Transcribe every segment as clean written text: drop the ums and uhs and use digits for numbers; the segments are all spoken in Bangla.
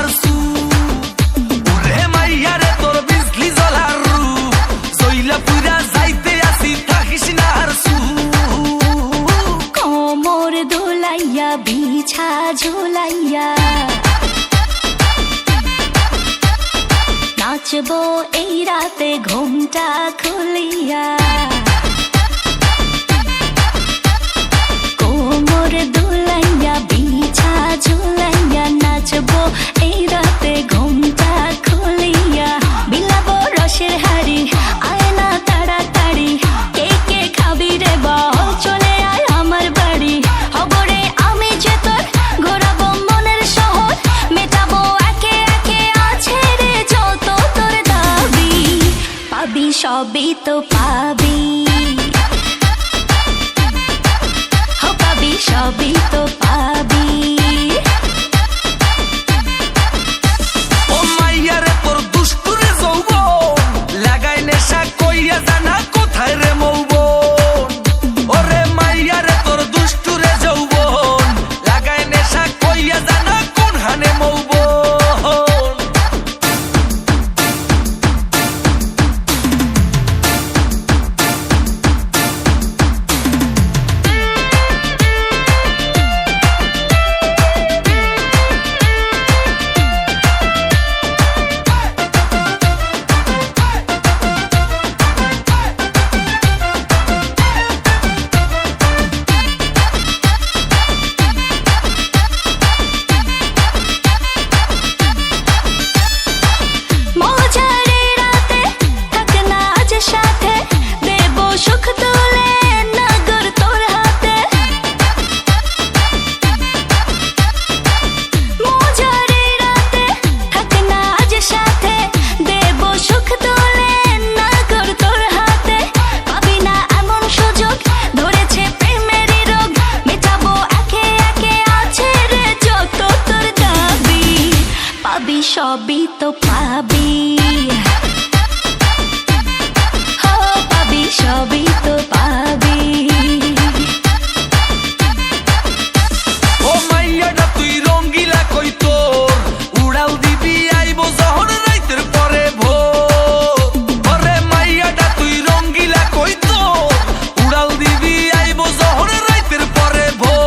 মাথার চুল ওরে মাইয়া রে তোর বিজলি জ্বলার রূপ জইলা পুরা যাইতে আসি থাকিস না আর কোমর দোলাইয়া বিছা ঝোলাইয়া নাচবো এই রাতে ঘুমটা খুলিয়া কোমর দোলাইয়া বিছা ঝোলাইয়া নাচবো এই রাতে ঘুমটা খুলিয়া বিলাবো রসের হাড়ি আয় না তাড়াতাড়ি কে কে খাবি রে বল চলে আয় আমার বাড়ি হবরে আমি যে তোর ঘোরাবো মনের শহর মেটাবো একে একে আছে রে যত তোর দাবি পাবি সবই তো পাবি সবই তো পাবি ও মাইয়া রে তোর দুষ্টুরে যৌবন লাগাই নেশা কইয়া জানা কোথায় রে মৌবন ওরে মাইয়া রে তোর দুষ্টুরে যৌবন লাগাই নেশা কইয়া জানা কোন হানে মৌবন সবই তো পাবি হো পাবি সবই তো পাবি ও মাইয়াটা তুই রঙ্গিলা কই তোর উড়াল দিবি আইবো যখন রাইতের পরে ভোর ওরে মাইয়াটা তুই রঙ্গিলা কই তোর উড়াল দিবি আইবো যখন রাইতের পরে ভোর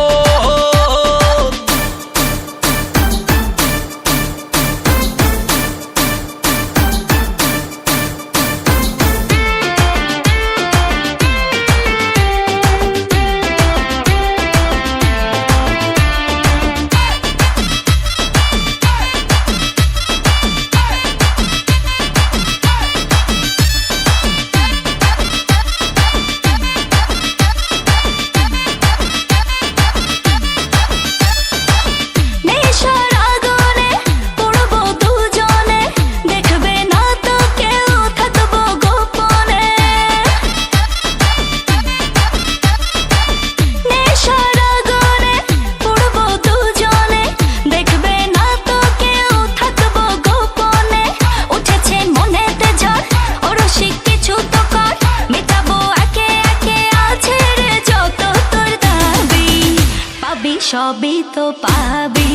সবই তো পাবি